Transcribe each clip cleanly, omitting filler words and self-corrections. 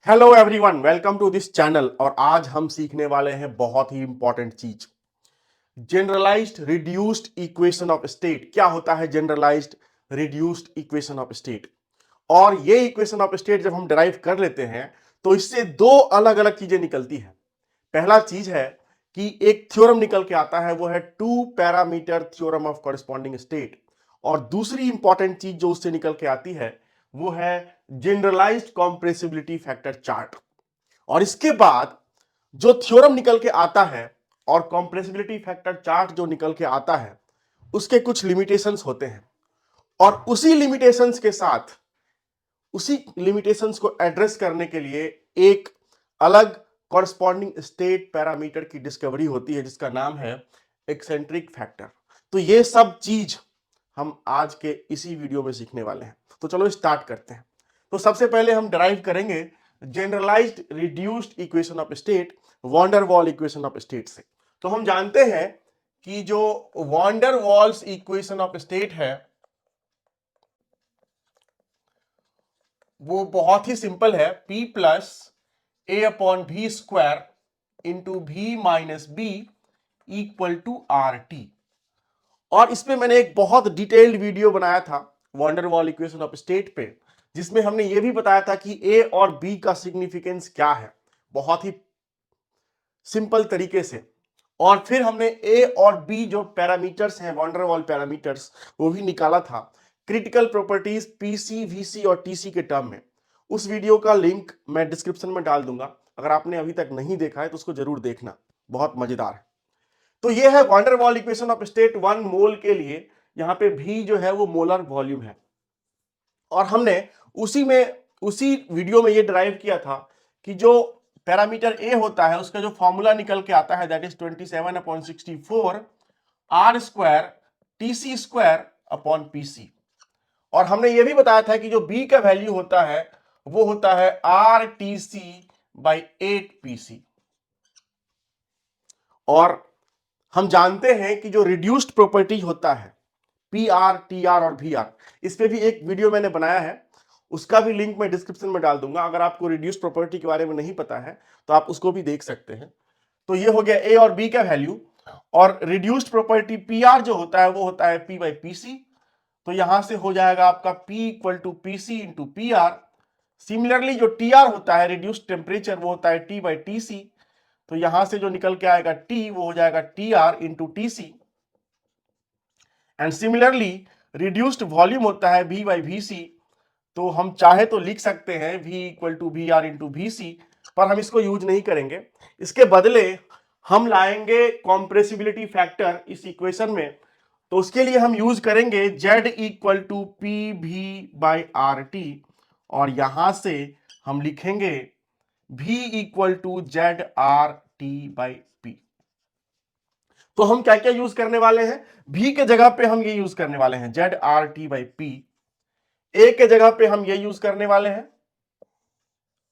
Hello everyone, welcome to this channel. और आज हम सीखने वाले हैं बहुत ही इंपॉर्टेंट चीज, generalized reduced equation of state. क्या होता है generalized reduced equation of state? और ये इक्वेशन ऑफ स्टेट जब हम डिराइव कर लेते हैं तो इससे दो अलग अलग चीजें निकलती हैं। पहला चीज है कि एक थ्योरम निकल के आता है, वो है two parameter theorem of corresponding state. और दूसरी इंपॉर्टेंट चीज जो उससे निकल के आती है वो है जनरलाइज्ड कॉम्प्रेसिबिलिटी फैक्टर चार्ट। और इसके बाद जो थ्योरम निकल के आता है और कॉम्प्रेसिबिलिटी फैक्टर चार्ट जो निकल के आता है उसके कुछ लिमिटेशंस होते हैं। और उसी लिमिटेशंस के साथ उसी लिमिटेशंस को एड्रेस करने के लिए एक अलग कॉरस्पॉन्डिंग स्टेट पैरामीटर की डिस्कवरी होती है जिसका नाम है एक्सेंट्रिक फैक्टर। तो ये सब चीज हम आज के इसी वीडियो में सीखने वाले हैं। तो चलो स्टार्ट करते हैं। तो सबसे पहले हम डिराइव करेंगे generalized reduced equation of state van der Waal equation of state से। तो हम जानते हैं कि जो van der Waals equation of state है वो बहुत ही सिंपल है, P plus A upon V square into V minus B equal to R T. और इसमें मैंने एक बहुत डिटेल्ड वीडियो बनाया था van der Waal equation of state पे, जिसमें हमने ये भी बताया था कि ए और बी का सिग्निफिकेंस क्या है, बहुत ही सिंपल तरीके से। और फिर हमने ए और बी जो पैरामीटर्स हैं वॉन्डर वॉल पैरामीटर्स वो भी निकाला था क्रिटिकल प्रॉपर्टीज पीसी वीसी और टीसी के टर्म में। उस वीडियो का लिंक मैं डिस्क्रिप्शन में डाल दूंगा, अगर आपने अभी तक नहीं देखा है तो उसको जरूर देखना, बहुत मजेदार है। तो ये है van der Waal equation of state 1 mole के लिए। यहां पे भी जो है वो मोलर वॉल्यूम है। और हमने उसी वीडियो में ये ड्राइव किया था कि जो पैरामीटर ए होता है उसका जो फॉर्मूला निकल के आता है that is 27/64 R square TC square upon PC. और हमने ये भी बताया था कि जो बी का वैल्यू होता है वो होता है R T C by 8 PC. और हम जानते हैं कि जो रिड्यूस्ड प्रॉपर्टी होता है पी आर टी आर और वी आर, इस पे भी एक वीडियो मैंने बनाया है, उसका भी लिंक मैं डिस्क्रिप्शन में डाल दूंगा। अगर आपको रिड्यूस्ड प्रॉपर्टी के बारे में नहीं पता है तो आप उसको भी देख सकते हैं। तो ये हो गया ए और बी का वैल्यू। और रिड्यूस्ड प्रॉपर्टी पी आर जो होता है वो होता है पी बाई पी सी। तो यहां से हो जाएगा आपका P equal to P C into P R. Similarly जो टी आर होता है रिड्यूस्ड टेम्परेचर वो होता है टी बाई टी सी। तो यहां से जो निकल के आएगा टी वो हो जाएगा T R into T C. And similarly reduced volume होता है V बाई वी सी। तो हम चाहे तो लिख सकते हैं V equal to V R into V C, पर हम इसको यूज नहीं करेंगे। इसके बदले हम लाएंगे कॉम्प्रेसिबिलिटी फैक्टर इस इक्वेशन में। तो उसके लिए हम यूज करेंगे Z equal to P V by R T. और यहां से हम लिखेंगे V equal to Z R T by P. तो हम क्या क्या यूज करने वाले हैं? V के जगह पे हम ये यूज करने वाले हैं Z R T by P. A के जगह पे हम ये यूज करने वाले हैं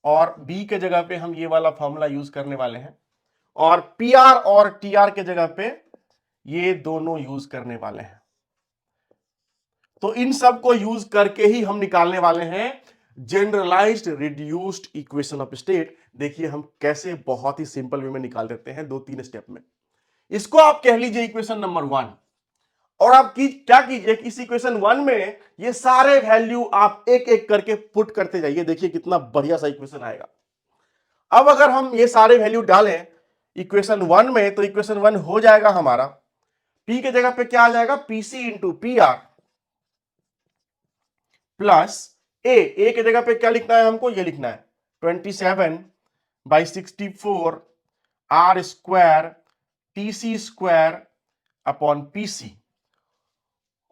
और बी के जगह पे हम ये वाला फॉर्मूला यूज करने वाले हैं। और पी आर और टी आर के जगह पे ये दोनों यूज करने वाले हैं। तो इन सब को यूज करके ही हम निकालने वाले हैं generalised reduced equation of state. देखिए हम कैसे बहुत ही सिंपल वे में निकाल देते हैं 2-3 स्टेप में। इसको आप कह लीजिए इक्वेशन नंबर 1। और आप क्या कीजिए कि इस इक्वेशन 1 में ये सारे वैल्यू आप एक एक करके पुट करते जाइए। देखिए कितना बढ़िया सा इक्वेशन आएगा। अब अगर हम ये सारे वैल्यू डालें इक्वेशन 1 में तो इक्वेशन 1 हो जाएगा हमारा P के जगह पे क्या आ जाएगा PC into P R plus A के जगह पे क्या लिखना है हमको? ये लिखना है 27/64 R square TC square upon PC.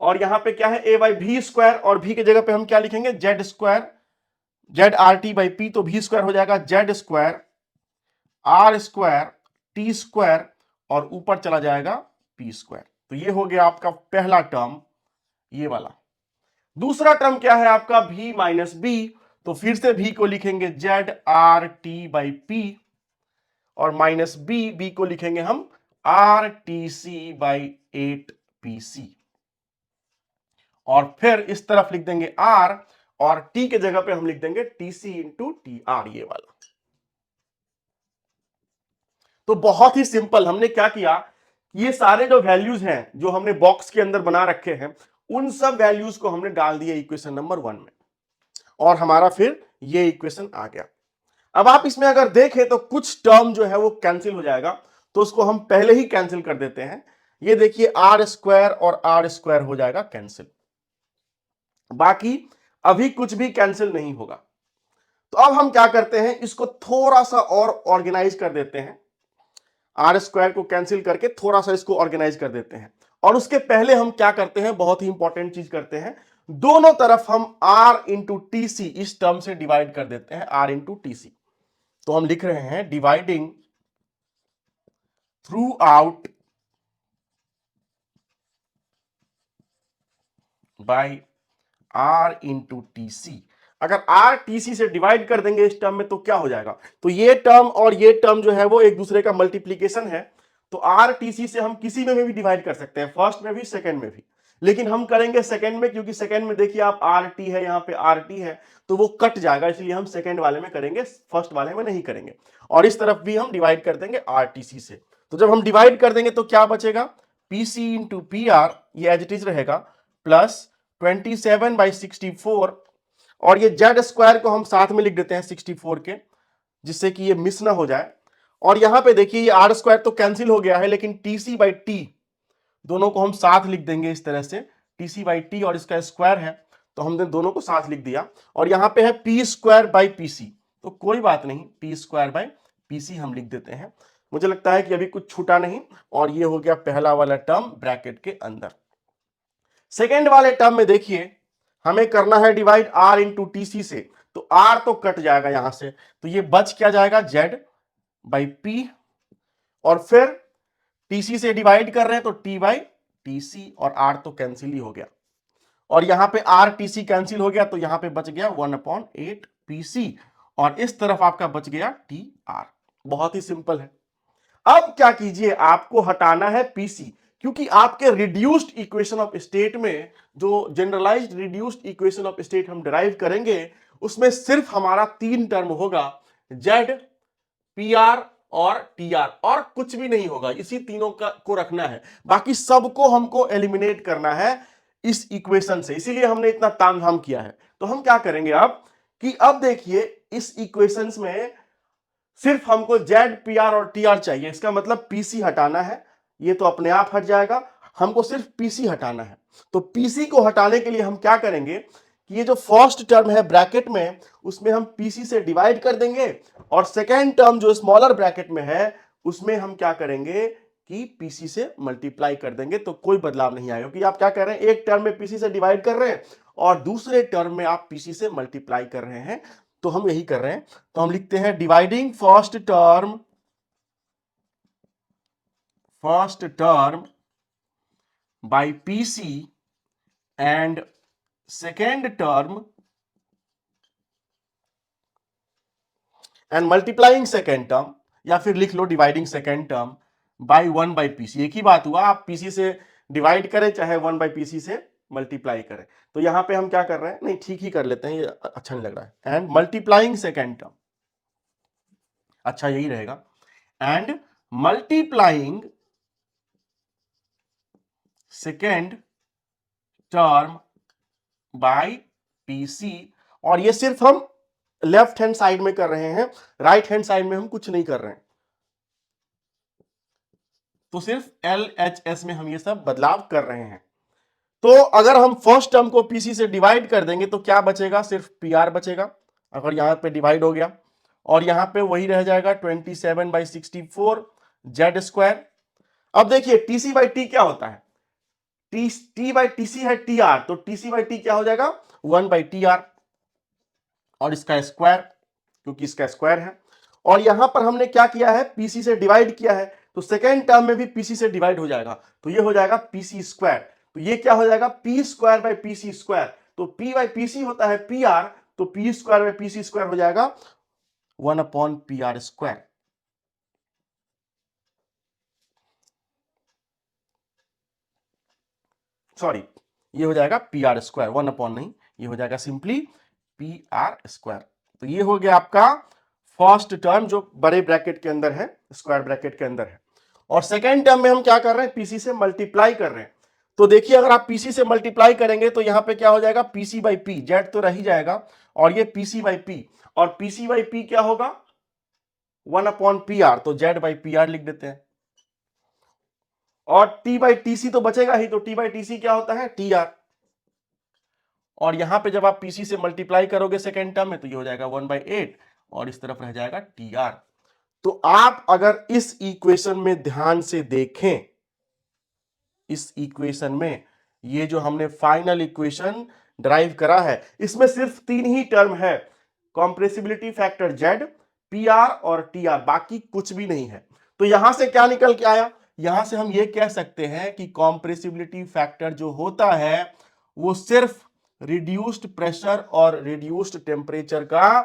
और यहां पे क्या है ए बाई वी स्क्वायर, और भी की जगह पे हम क्या लिखेंगे Z square Z R T by P. तो वी स्क्वायर हो जाएगा Z square R square T square और ऊपर चला जाएगा पी स्क्वायर। तो ये हो गया आपका पहला टर्म, ये वाला। दूसरा टर्म क्या है आपका v माइनस बी। तो फिर से v को लिखेंगे Z R T by P और माइनस बी को लिखेंगे हम R T C by 8 P C. और फिर इस तरफ लिख देंगे r और टी के जगह पे हम लिख देंगे टीसी इंटू टी आर, ये वाला। तो बहुत ही सिंपल, हमने क्या किया, ये सारे जो वैल्यूज हैं जो हमने बॉक्स के अंदर बना रखे हैं, उन सब वैल्यूज को हमने डाल दिया इक्वेशन नंबर 1 में, और हमारा फिर ये इक्वेशन आ गया। अब आप इसमें अगर देखें तो कुछ टर्म जो है वो कैंसिल हो जाएगा, तो उसको हम पहले ही कैंसिल कर देते हैं। ये देखिए आर स्क्वायर और आर स्क्वायर हो जाएगा कैंसिल, बाकी अभी कुछ भी कैंसिल नहीं होगा। तो अब हम क्या करते हैं, इसको थोड़ा सा और ऑर्गेनाइज कर देते हैं, आर स्क्वायर को कैंसिल करके थोड़ा सा इसको ऑर्गेनाइज कर देते हैं। और उसके पहले हम क्या करते हैं, बहुत ही इंपॉर्टेंट चीज करते हैं, दोनों तरफ हम आर इंटू टी सी इस टर्म से डिवाइड कर देते हैं, आर इंटू टी सी। तो हम लिख रहे हैं dividing through out by R into T C. अगर आर टी सी से डिवाइड कर देंगे इस टर्म में तो क्या हो जाएगा, तो ये टर्म और ये टर्म जो है वो एक दूसरे का मल्टीप्लीकेशन है। तो आर टी सी से हम किसी में भी डिवाइड कर सकते हैं, फर्स्ट में भी सेकंड में भी, लेकिन हम करेंगे सेकंड में, क्योंकि सेकंड में देखिए आप आर टी है, यहां पे आर टी है, तो वो कट जाएगा, इसलिए हम सेकंड वाले में करेंगे, फर्स्ट वाले में नहीं करेंगे। और इस तरफ भी हम डिवाइड कर देंगे आर टी सी से। तो जब हम डिवाइड कर देंगे तो क्या बचेगा, P C into P R, ये एज इट इज रहेगा, प्लस 27/64, और ये जेड स्क्वायर को हम साथ में लिख देते हैं 64 के, जिससे कि ये मिस ना हो जाए। और यहां पे देखिए ये आर स्क्वायर तो कैंसिल हो गया है, लेकिन टीसी बाई टी दोनों को हम साथ लिख देंगे इस तरह से, टीसी बाई टी और इसका स्क्वायर है, तो हमने दोनों को साथ लिख दिया। और यहां पे है पी स्क्वायर बाई पीसी, तो कोई बात नहीं, पी स्क्वायर बाई पीसी हम लिख देते हैं। मुझे लगता है कि अभी कुछ छूटा नहीं, और ये हो गया पहला वाला टर्म ब्रैकेट के अंदर। सेकेंड वाले टर्म में देखिए हमें करना है डिवाइड आर इंटू टीसी से, तो आर तो कट जाएगा यहां से, तो ये बच क्या जाएगा, जेड बाई पी, और फिर टीसी से डिवाइड कर रहे हैं तो टी बाई टीसी, और आर तो कैंसिल ही हो गया, और यहां पे आर टीसी कैंसिल हो गया, तो यहां पे बच गया 1/8 पीसी, और इस तरफ आपका बच गया टी आर। बहुत ही सिंपल है। अब क्या कीजिए, आपको हटाना है पीसी, क्योंकि आपके रिड्यूस्ड इक्वेशन ऑफ स्टेट में जो generalised reduced equation of state हम डिराइव करेंगे, उसमें सिर्फ हमारा 3 टर्म होगा, जेड, पी आर और टी आर, और कुछ भी नहीं होगा, इसी तीनों का को रखना है, बाकी सबको हमको एलिमिनेट करना है इस इक्वेशन से, इसीलिए हमने इतना तामझाम किया है। तो हम क्या करेंगे अब, कि अब देखिए इस इक्वेशंस में सिर्फ हमको जेड, पी आर और टी आर चाहिए, इसका मतलब पीसी हटाना है, ये तो अपने आप हट जाएगा, हमको सिर्फ पीसी हटाना है। तो पीसी को हटाने के लिए हम क्या करेंगे, कि ये जो फर्स्ट टर्म है ब्रैकेट में, उसमें हम पीसी से डिवाइड कर देंगे, और सेकेंड टर्म जो स्मॉलर ब्रैकेट में है उसमें हम क्या करेंगे, कि पीसी से मल्टीप्लाई कर देंगे, तो कोई बदलाव नहीं आएगा, क्योंकि आप क्या कर रहे हैं, एक टर्म में पीसी से डिवाइड कर रहे हैं और दूसरे टर्म में आप पीसी से मल्टीप्लाई कर रहे हैं, तो हम यही कर रहे हैं। तो हम लिखते हैं dividing first term by PC and second term and multiplying second term, या फिर लिख लो डिवाइडिंग सेकेंड टर्म बाय 1/पीसी। एक ही बात हुआ, आप पीसी से डिवाइड करें चाहे 1/पीसी से मल्टीप्लाई करें। तो यहां पे हम क्या कर रहे हैं, नहीं ठीक ही कर लेते हैं, ये अच्छा नहीं लग रहा है, एंड मल्टीप्लाइंग सेकेंड टर्म, अच्छा यही रहेगा, and multiplying second term by PC. और ये सिर्फ हम लेफ्ट हैंड साइड में कर रहे हैं, राइट हैंड साइड में हम कुछ नहीं कर रहे हैं, तो सिर्फ एल एच एस में हम ये सब बदलाव कर रहे हैं। तो अगर हम फर्स्ट टर्म को पीसी से डिवाइड कर देंगे तो क्या बचेगा, सिर्फ पी आर बचेगा, अगर यहां पे डिवाइड हो गया, और यहां पे वही रह जाएगा 27/64 जेड स्क्वायर। अब देखिए टीसी बाई टी क्या होता है, टी बाई टीसी है टी आर, तो टीसी बाई टी क्या हो जाएगा, 1/टी आर, और इसका स्क्वायर, क्योंकि इसका स्क्वायर है। और यहां पर हमने क्या किया है, पीसी से डिवाइड किया है, तो सेकेंड टर्म में भी पीसी से डिवाइड हो जाएगा, तो ये हो जाएगा पीसी स्क्वायर। तो ये क्या हो जाएगा, P square by PC square, तो पी बाई पीसी होता है पी आर, तो P square by PC square हो जाएगा 1/पी आर स्क्वायर। सॉरी, ये हो जाएगा पी आर स्क्वायर, 1 अपॉन नहीं, ये हो जाएगा सिंपली पी आर स्क्वायर। तो ये हो गया आपका फर्स्ट टर्म जो बड़े ब्रैकेट के अंदर है, स्क्वायर ब्रैकेट के अंदर है। और सेकेंड टर्म में हम क्या कर रहे हैं, पीसी से मल्टीप्लाई कर रहे हैं। तो देखिए अगर आप पीसी से मल्टीप्लाई करेंगे तो यहां पे क्या हो जाएगा, पीसी बाई पी, जेड तो रह ही जाएगा, और ये पीसी बाई पी, और पीसी बाई पी क्या होगा, 1/पी आर, तो जेड बाई पी आर लिख देते हैं। और टी बाई टीसी तो बचेगा ही, तो टी बाई टीसी क्या होता है, टी आर। और यहां पे जब आप पीसी से मल्टीप्लाई करोगे सेकेंड टर्म में तो ये हो जाएगा 1/8, और इस तरफ रह जाएगा टी आर। तो आप अगर इस इक्वेशन में ध्यान से देखें, इस इक्वेशन में ये जो हमने फाइनल इक्वेशन ड्राइव करा है, इसमें सिर्फ 3 ही टर्म है, compressibility factor Z, P R और टी आर, बाकी कुछ भी नहीं है। तो यहां से क्या निकल के आया, यहां से हम ये कह सकते हैं कि कॉम्प्रेसिबिलिटी फैक्टर जो होता है वो सिर्फ रिड्यूस्ड प्रेशर और रिड्यूस्ड टेम्परेचर का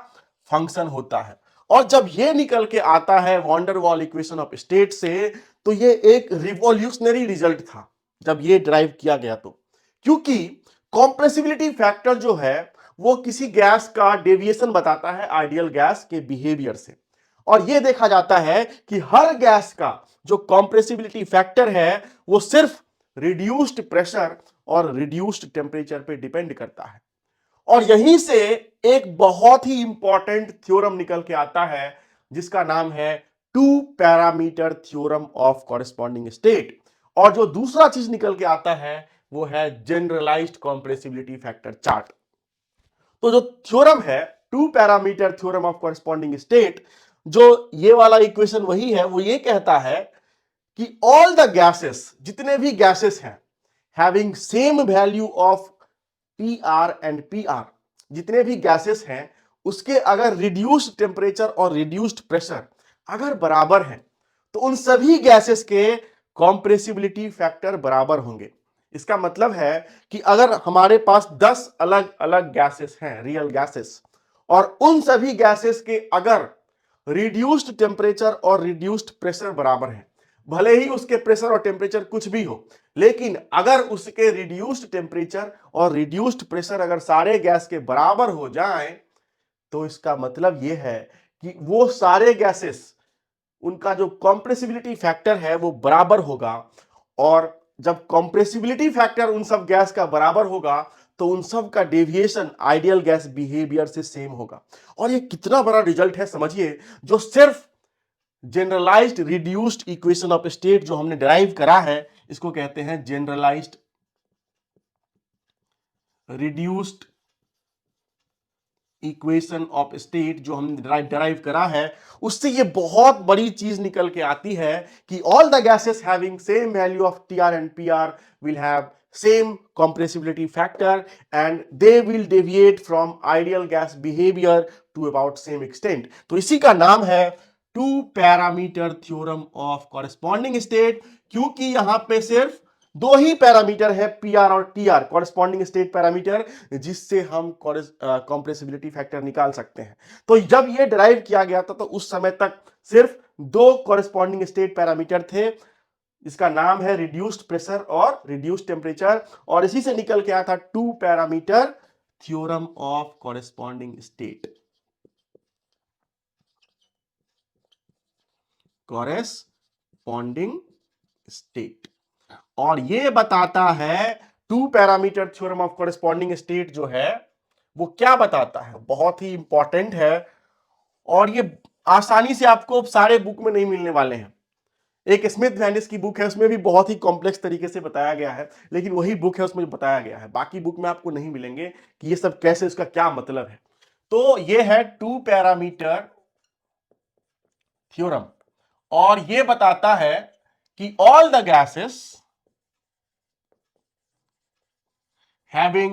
फंक्शन होता है। और जब ये निकल के आता है van der Waal equation of state से, तो ये एक रिवॉल्यूशनरी रिजल्ट था जब ये ड्राइव किया गया। तो क्योंकि कॉम्प्रेसिबिलिटी फैक्टर जो है वो किसी गैस का डेविएशन बताता है आइडियल गैस के बिहेवियर से, और यह देखा जाता है कि हर गैस का जो कॉम्प्रेसिबिलिटी फैक्टर है वो सिर्फ रिड्यूस्ड प्रेशर और रिड्यूस्ड टेम्परेचर पे डिपेंड करता है। और यहीं से एक बहुत ही इंपॉर्टेंट थ्योरम निकल के आता है जिसका नाम है two parameter theorem of corresponding state. और जो दूसरा चीज निकल के आता है वो है जनरलाइज्ड कॉम्प्रेसिबिलिटी फैक्टर चार्ट। तो जो थ्योरम है two parameter theorem of corresponding state, जो ये वाला इक्वेशन वही है, वो ये कहता है कि ऑल द गैसेस, जितने भी गैसेस हैं, having same value of P are and P R, जितने भी गैसेस हैं उसके अगर रिड्यूस्ड टेम्परेचर और रिड्यूस्ड प्रेशर अगर बराबर हैं तो उन सभी गैसेस के कॉम्प्रेसिबिलिटी फैक्टर बराबर होंगे। इसका मतलब है कि अगर हमारे पास 10 अलग अलग गैसेस हैं, रियल गैसेस, और उन सभी गैसेस के अगर रिड्यूस्ड टेम्परेचर और रिड्यूस्ड प्रेशर बराबर है, भले ही उसके प्रेशर और टेम्परेचर कुछ भी हो, लेकिन अगर उसके रिड्यूस्ड टेम्परेचर और रिड्यूस्ड प्रेशर अगर सारे गैस के बराबर हो जाएं, तो इसका मतलब यह है कि वो सारे गैसेस, उनका जो कॉम्प्रेसिबिलिटी फैक्टर है वो बराबर होगा। और जब कॉम्प्रेसिबिलिटी फैक्टर उन सब गैस का बराबर होगा तो उन सब का डेविएशन आइडियल गैस बिहेवियर से सेम होगा। और ये कितना बड़ा रिजल्ट है समझिए, जो सिर्फ generalised reduced equation of state जो हमने डिराइव करा है, इसको कहते हैं generalised reduced equation of state, जो हमने डिराइव करा है, उससे ये बहुत बड़ी चीज निकल के आती है कि all the gases having same value of T R and P R will have same compressibility factor and they will deviate from ideal gas behavior to about same extent। तो इसी का नाम है two parameter theorem of corresponding state, क्योंकि यहां पे सिर्फ दो ही पैरामीटर है, पी आर और T R, corresponding state parameter, जिससे हम कॉम्प्रेसिबिलिटी फैक्टर निकाल सकते हैं। तो जब ये डिराइव किया गया था तो उस समय तक सिर्फ दो कॉरेस्पॉन्डिंग स्टेट पैरामीटर थे, इसका नाम है रिड्यूस्ड प्रेशर और रिड्यूस्ड टेम्परेचर, और इसी से निकल के आया था two parameter theorem of corresponding state, corresponding state. और ये बताता है two parameter theorem of corresponding state जो है वो क्या बताता है, बहुत ही इंपॉर्टेंट है, और ये आसानी से आपको सारे बुक में नहीं मिलने वाले हैं। एक स्मिथ वैनिस की बुक है, उसमें भी बहुत ही कॉम्प्लेक्स तरीके से बताया गया है, लेकिन वही बुक है उसमें बताया गया है, बाकी बुक में आपको नहीं मिलेंगे कि ये सब कैसे, इसका क्या मतलब है। तो ये है टू पैरामीटर थ्योरम, और ये बताता है कि all the gases having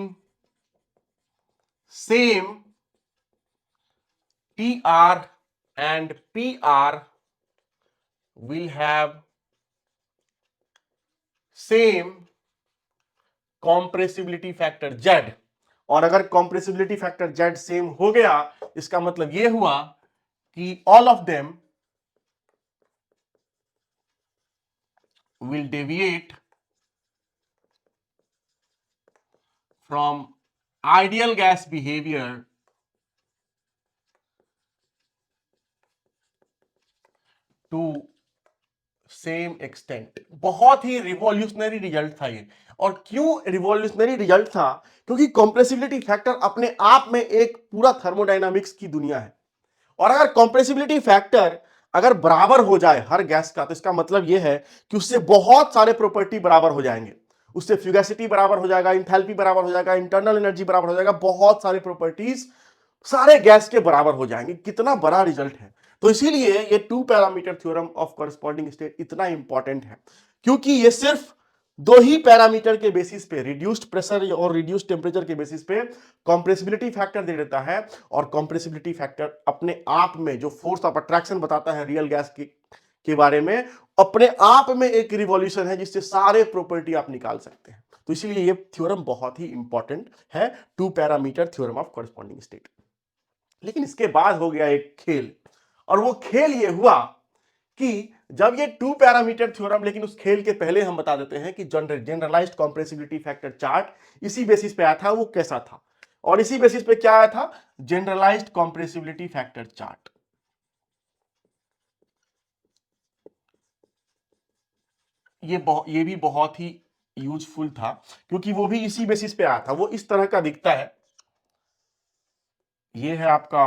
same TR and PR will have same compressibility factor Z। और अगर compressibility factor Z सेम हो गया, इसका मतलब यह हुआ कि all of them will deviate from ideal gas behavior to same extent. बहुत ही रिवॉल्यूशनरी रिजल्ट था ये। और क्यों रिवॉल्यूशनरी रिजल्ट था? क्योंकि कंप्रेसिबिलिटी फैक्टर अपने आप में एक पूरा थर्मोडायनामिक्स की दुनिया है। और अगर कंप्रेसिबिलिटी फैक्टर अगर बराबर हो जाए हर गैस का, तो इसका मतलब यह है कि उससे बहुत सारे प्रॉपर्टी बराबर हो जाएंगे। उससे फ्यूगैसिटी बराबर हो जाएगा, इंथैल्पी बराबर हो जाएगा, इंटरनल एनर्जी बराबर हो जाएगा, बहुत सारे प्रॉपर्टीज सारे गैस के बराबर हो जाएंगे। कितना बड़ा रिजल्ट है! तो इसीलिए ये two parameter theorem of corresponding state इतना इंपॉर्टेंट है, क्योंकि ये सिर्फ दो ही पैरामीटर के बेसिस पे, रिड्यूस्ड प्रेशर और रिड्यूस्ड टेम्परेचर के बेसिस पे कंप्रेसिबिलिटी फैक्टर दे देता है। और कंप्रेसिबिलिटी फैक्टर अपने आप में जो फोर्स ऑफ अट्रैक्शन बताता है रियल गैस के बारे में, अपने आप में एक रिवॉल्यूशन है जिससे सारे प्रॉपर्टी आप निकाल सकते हैं। तो इसलिए ये थ्योरम बहुत ही इंपॉर्टेंट है, two parameter theorem of corresponding state. लेकिन इसके बाद हो गया एक खेल, और वो खेल ये हुआ कि जब ये टू पैरामीटर थ्योरम, लेकिन उस खेल के पहले हम बता देते हैं कि जनरलाइज्ड कंप्रेसिबिलिटी फैक्टर चार्ट इसी बेसिस पे आया था। वो कैसा था? और इसी बेसिस पे क्या आया था? Generalised compressibility factor chart. ये भी बहुत ही यूजफुल था, क्योंकि वो भी इसी बेसिस पे आया था। वो इस तरह का दिखता है। ये है आपका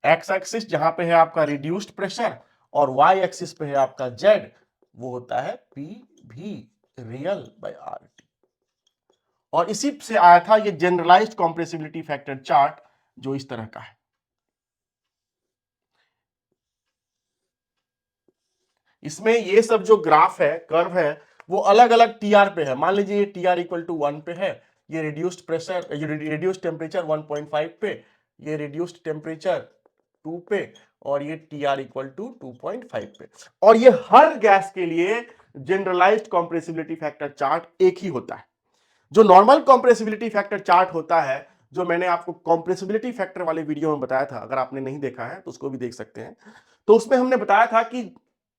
एक्स एक्सिस, जहां पे है आपका रिड्यूस्ड प्रेशर, और वाई एक्सिस पे है आपका जेड, वो होता है पी भी रियल बाय आर टी। और इसी से आया था ये जनरलाइज्ड कंप्रेसिबिलिटी फैक्टर चार्ट, जो इस तरह का है। इसमें ये सब जो ग्राफ है, कर्व है, वो अलग अलग टीआर पे है। मान लीजिए ये टीआर इक्वल टू 1 पे है, ये रिड्यूस्ड प्रेशर, ये रिड्यूस्ड टेम्परेचर 1.5 पे, ये रिड्यूस्ड टेम्परेचर 2 पे, और ये टीआर इक्वल टू 2.5 पे। और ये हर गैस के लिए जनरलाइज्ड कंप्रेसिबिलिटी फैक्टर चार्ट एक ही होता है। जो नॉर्मल कंप्रेसिबिलिटी फैक्टर चार्ट होता है, जो मैंने आपको कंप्रेसिबिलिटी फैक्टर वाले वीडियो में बताया था, अगर आपने नहीं देखा है तो उसको भी देख सकते हैं। तो उसमें हमने बताया था कि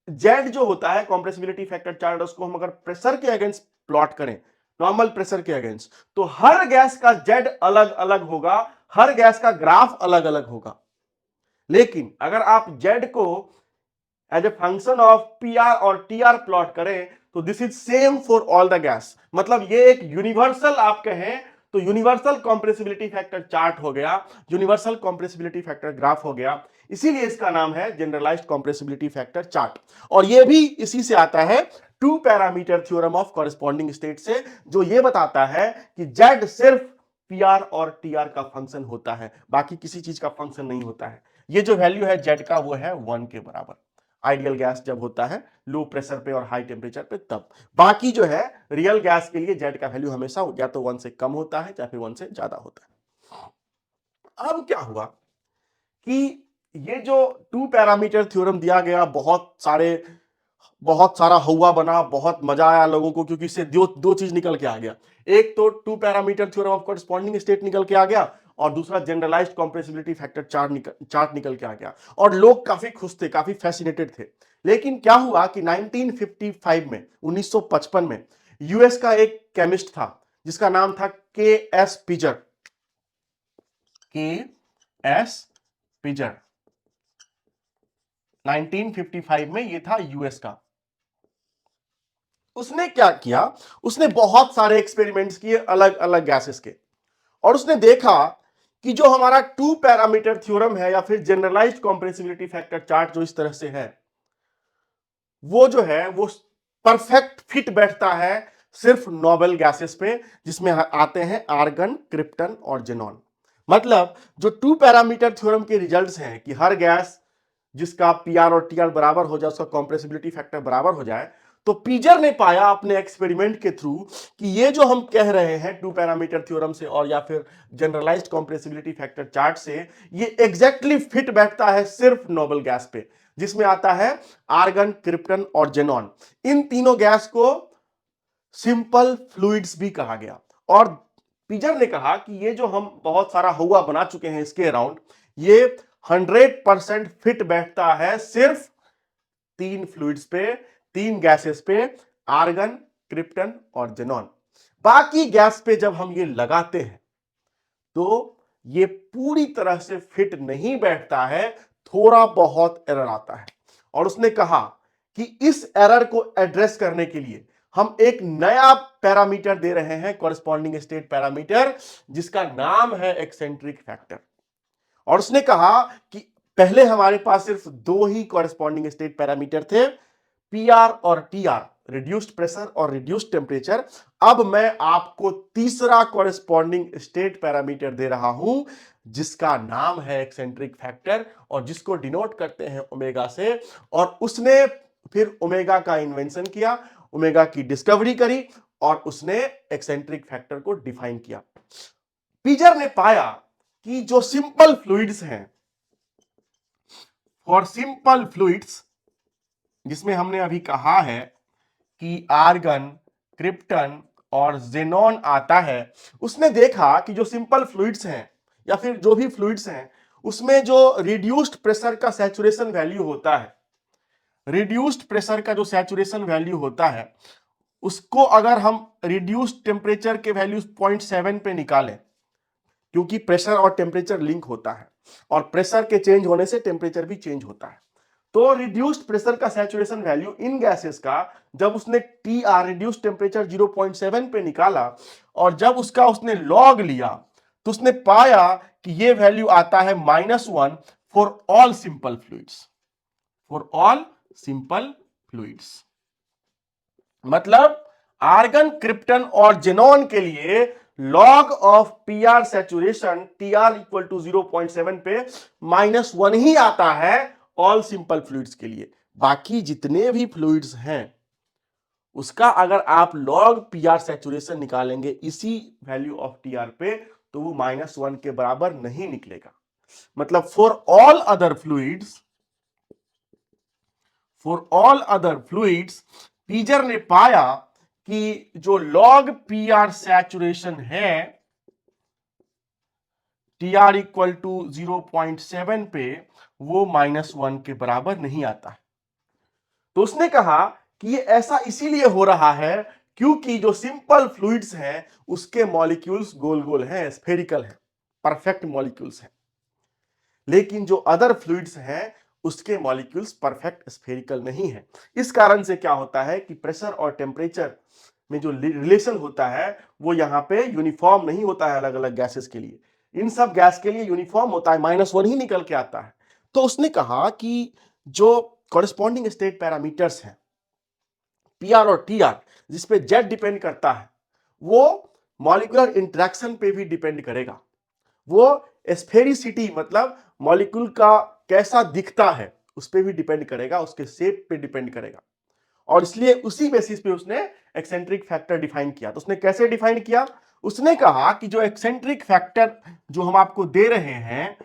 जेड जो होता है कंप्रेसिबिलिटी फैक्टर चार्ट, उसको हम अगर प्रेशर के अगेंस्ट प्लॉट करें, नॉर्मल प्रेशर के अगेंस्ट, तो हर गैस का जेड अलग अलग होगा, हर गैस का ग्राफ अलग अलग होगा। लेकिन अगर आप जेड को as a function of P R और टी आर प्लॉट करें, तो this is same for all the gas. मतलब ये एक यूनिवर्सल आप कहें तो यूनिवर्सल कंप्रेसिबिलिटी फैक्टर चार्ट हो गया, यूनिवर्सल कंप्रेसिबिलिटी फैक्टर ग्राफ हो गया। इसीलिए इसका नाम है जनरलाइज्ड कंप्रेसिबिलिटी फैक्टर चार्ट। और ये भी इसी से आता है, two parameter theorem of corresponding state से, जो ये बताता है कि जेड सिर्फ पीआर और टीआर का फंक्शन होता है, बाकी किसी चीज का फंक्शन नहीं होता है। ये जो वैल्यू है जेड का, वो है 1 के बराबर। आइडियल गैस जब होता है लो प्रेशर पे और हाई टेम्परेचर पे तब। बाकी जो है रियल गैस के लिए जेड का वैल्यू हमेशा या तो 1 से कम होता है या फिर 1 से ज्यादा होता है। अब क्या हुआ कि ये जो टू पैरामीटर थ्योरम दिया गया, बहुत सारा हवा बना, बहुत मजा आया लोगों को, क्योंकि इससे दो चीज निकल के आ गया। एक तो two parameter theorem of corresponding state निकल के आ गया, और दूसरा जनरलाइज्ड कंप्रेसिबिलिटी फैक्टर चार्ट निकल के आ गया। और लोग काफी खुश थे, काफी फैसिनेटेड थे। लेकिन क्या हुआ कि 1955 में, 1955 में यूएस का एक केमिस्ट था जिसका नाम था के एस पिजर। के एस पिजर 1955 में ये था यूएस का। उसने क्या किया? उसने बहुत सारे एक्सपेरिमेंट्स किए अलग अलग गैसेस के, और उसने देखा कि जो हमारा टू पैरामीटर थ्योरम है या फिर जनरलाइज्ड कंप्रेसिबिलिटी फैक्टर चार्ट जो इस तरह से है, वो जो है वो परफेक्ट फिट बैठता है सिर्फ नोबल गैसेस पे, जिसमें आते हैं आर्गन, क्रिप्टन और जेनॉन। मतलब जो टू पैरामीटर थ्योरम के रिजल्ट्स हैं कि हर गैस जिसका पीआर और टीआर बराबर हो जाए, उसका कंप्रेसिबिलिटी फैक्टर बराबर हो जाए, तो पीजर ने पाया अपने एक्सपेरिमेंट के थ्रू कि ये जो हम कह रहे हैं टू पैरामीटर थ्योरम से और या फिर जनरलाइज्ड कंप्रेसिबिलिटी फैक्टर चार्ट से, ये एग्जैक्टली फिट बैठता है सिर्फ नोबल गैस पे, जिसमें आता है आर्गन, क्रिप्टन और जेनॉन। इन तीनों गैस को सिंपल फ्लूइड्स भी कहा गया। और पीजर ने कहा कि ये जो हम बहुत सारा हवा बना चुके हैं इसके अराउंड, ये 100% फिट बैठता है सिर्फ तीन फ्लूइड्स पे, तीन गैसेस पे, आर्गन, क्रिप्टन और जेनॉन। बाकी गैस पे जब हम ये लगाते हैं तो ये पूरी तरह से फिट नहीं बैठता है, थोड़ा बहुत एरर आता है। और उसने कहा कि इस एरर को एड्रेस करने के लिए हम एक नया पैरामीटर दे रहे हैं, कॉरेस्पॉन्डिंग स्टेट पैरामीटर, जिसका नाम है एक्सेंट्रिक फैक्टर। और उसने कहा कि पहले हमारे पास सिर्फ दो ही कॉरेस्पॉन्डिंग स्टेट पैरामीटर थे, पीआर और टीआर, रिड्यूस्ड प्रेशर और रिड्यूस्ड टेम्परेचर। अब मैं आपको तीसरा कॉरेस्पॉन्डिंग स्टेट पैरामीटर दे रहा हूं, जिसका नाम है एक्सेंट्रिक फैक्टर और जिसको डिनोट करते हैं ओमेगा से। और उसने फिर ओमेगा का इन्वेंशन किया, ओमेगा की डिस्कवरी करी और उसने एक्सेंट्रिक फैक्टर को डिफाइन किया। पीजर ने पाया कि जो सिंपल फ्लूइड्स हैं, फॉर सिंपल फ्लूइड्स, जिसमें हमने अभी कहा है कि आर्गन, क्रिप्टन और जेनॉन आता है, उसने देखा कि जो सिंपल फ्लूइड्स हैं या फिर जो भी फ्लूइड्स हैं, उसमें जो रिड्यूस्ड प्रेशर का सैचुरेशन वैल्यू होता है, रिड्यूस्ड प्रेशर का जो सैचुरेशन वैल्यू होता है, उसको अगर हम रिड्यूस्ड टेम्परेचर के वैल्यू 0.7 पे निकालें, क्योंकि प्रेशर और टेम्परेचर लिंक होता है और प्रेशर के चेंज होने से टेम्परेचर भी चेंज होता है, तो रिड्यूस्ड प्रेशर का सैचुरेशन वैल्यू इन गैसेस का जब उसने टीआर, रिड्यूस्ड टेम्परेचर 0.7 पे निकाला और जब उसका उसने लॉग लिया, तो उसने पाया कि ये वैल्यू आता है -1 for all simple fluids, for all simple fluids. मतलब आर्गन, क्रिप्टन और जेनॉन के लिए log of PR saturation TR equal to 0.7 पे -1 ही आता है ऑल सिंपल फ्लूइड्स के लिए। बाकी जितने भी फ्लूइड्स हैं उसका अगर आप लॉग पीआर सैचुरेशन निकालेंगे इसी वैल्यू ऑफ टीआर पे, तो वो -1 के बराबर नहीं निकलेगा। मतलब for all other fluids, for all other fluids, Pitzer ने पाया कि जो लॉग पीआर सैचुरेशन है टीआर इक्वल टू 0.7 पे, वो -1 के बराबर नहीं आता है। तो उसने कहा कि ये ऐसा इसीलिए हो रहा है क्योंकि जो सिंपल फ्लूइड्स हैं उसके मॉलिक्यूल्स गोल गोल हैं, स्फेरिकल हैं, परफेक्ट मॉलिक्यूल्स हैं। लेकिन जो अदर फ्लूइड्स हैं उसके मॉलिक्यूल्स परफेक्ट स्फेरिकल नहीं है। इस कारण से क्या होता है कि प्रेशर और टेम्परेचर में जो रिलेशन होता है वो यहां पे यूनिफॉर्म नहीं होता है अलग अलग गैसेस के लिए। इन सब गैस के लिए यूनिफॉर्म होता है, -1 ही निकल के आता है। तो उसने कहा कि जो कॉरेस्पॉन्डिंग स्टेट पैरामीटर्स हैं पीआर और टीआर, जिसपे जेड डिपेंड करता है, वो मॉलिक्यूलर इंटरेक्शन पे भी डिपेंड करेगा। वो स्फेरिसिटी मतलब मॉलिक्यूल का कैसा दिखता है उस पर भी डिपेंड करेगा, उसके शेप पे डिपेंड करेगा। और इसलिए उसी बेसिस पे उसने एक्सेंट्रिक फैक्टर डिफाइन किया। तो उसने कैसे डिफाइन किया? उसने कहा कि जो एक्सेंट्रिक फैक्टर जो हम आपको दे रहे हैं,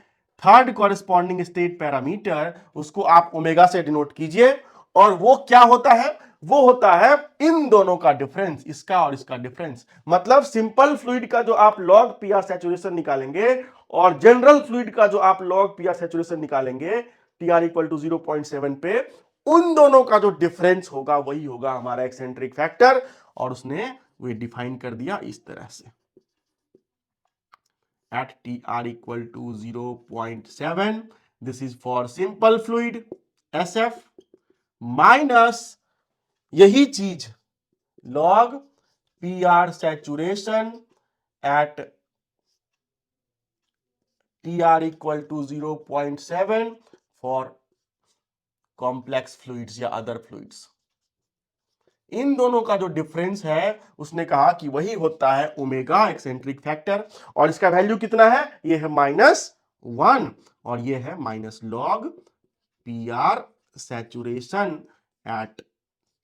थर्ड कॉरेस्पॉन्डिंग स्टेट पैरामीटर, उसको आप ओमेगा से डिनोट कीजिए। और वो क्या होता है? वो होता है इन दोनों का डिफरेंस, इसका और इसका डिफरेंस। मतलब सिंपल फ्लूइड का जो आप लॉग पीआर सैचुरेशन निकालेंगे और जनरल फ्लूइड का जो आप लॉग पीआर सैचुरेशन निकालेंगे टीआर इक्वल टू 0.7 पे, उन दोनों का जो डिफरेंस होगा वही होगा हमारा एक्सेंट्रिक फैक्टर। और उसने वो डिफाइन कर दिया इस तरह से, at TR equal to 0.7, this is for simple fluid SF, minus यही चीज log PR saturation at TR equal to 0.7 for complex fluids या अदर फ्लूइड्स। इन दोनों का जो डिफरेंस है उसने कहा कि वही होता है ओमेगा एक्सेंट्रिक फैक्टर। और इसका वैल्यू कितना है? ये है -1 और ये है minus log PR saturation at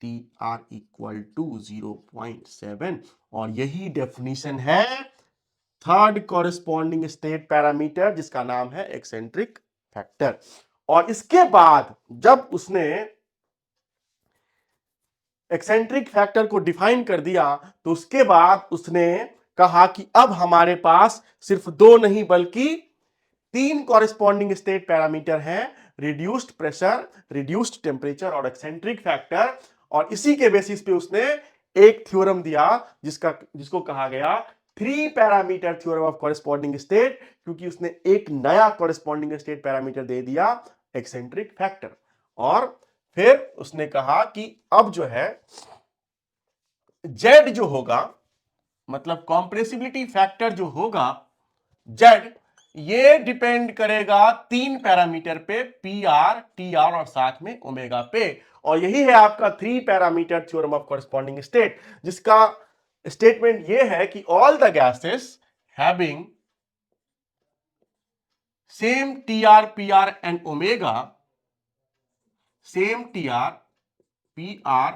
TR equal to 0.7। और यही डेफिनेशन है थर्ड कॉरेस्पॉन्डिंग स्टेट पैरामीटर जिसका नाम है एक्सेंट्रिक फैक्टर। और इसके बाद जब उसने एक्सेंट्रिक फैक्टर को डिफाइन कर दिया, तो उसके बाद उसने कहा कि अब हमारे पास सिर्फ दो नहीं बल्कि 3 कॉरेस्पॉन्डिंग स्टेट पैरामीटर हैं, रिड्यूस्ड प्रेशर, रिड्यूस्ड टेम्परेचर और एक्सेंट्रिक फैक्टर। और इसी के बेसिस पे उसने एक थ्योरम दिया जिसको कहा गया 3 parameter theorem of corresponding state, क्योंकि उसने एक नया कॉरेस्पॉन्डिंग स्टेट पैरामीटर दे दिया एक्सेंट्रिक फैक्टर। और फिर उसने कहा कि अब जो है जेड जो होगा, मतलब कॉम्प्रेसिबिलिटी फैक्टर जो होगा जेड, ये डिपेंड करेगा 3 पैरामीटर पे, पी आर, टी आर और साथ में ओमेगा पे। और यही है आपका 3 parameter theorem of corresponding state, जिसका स्टेटमेंट ये है कि all the gases having same T R, P R and omega, same TR, PR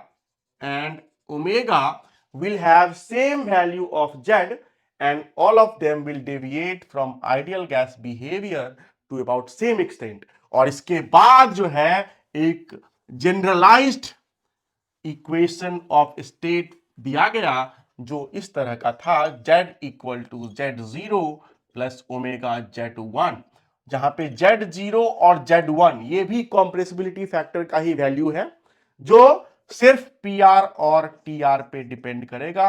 and omega will have same value of Z, and all of them will deviate from ideal gas behavior to about same extent। और इसके बाद जो है एक generalised equation of state दिया गया जो इस तरह का था, Z equal to Z0 plus omega Z1, जहां पे Z0 और Z1 ये भी कॉम्प्रेसिबिलिटी फैक्टर का ही वैल्यू है जो सिर्फ PR और TR पे डिपेंड करेगा,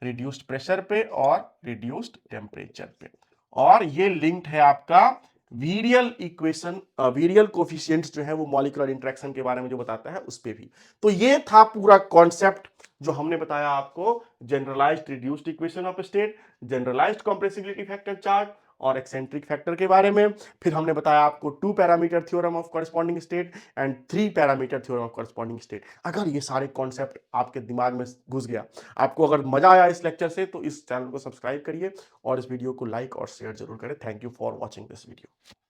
रिड्यूस्ड प्रेशर पे और रिड्यूस्ड टेम्परेचर पे। और ये लिंक्ड है आपका वीरियल इक्वेशन, वीरियल कोफिशिएंट्स जो है वो मॉलिक्यूलर इंटरेक्शन के बारे में जो बताता है उस पे भी। तो ये था पूरा कॉन्सेप्ट जो हमने बताया आपको, generalised reduced equation of state, generalised compressibility factor chart और एक्सेंट्रिक फैक्टर के बारे में। फिर हमने बताया आपको 2 parameter theorem of corresponding state and 3 parameter theorem of corresponding state. अगर ये सारे कॉन्सेप्ट आपके दिमाग में घुस गया, आपको अगर मजा आया इस लेक्चर से, तो इस चैनल को सब्सक्राइब करिए और इस वीडियो को लाइक और शेयर जरूर करें। Thank you for watching this video.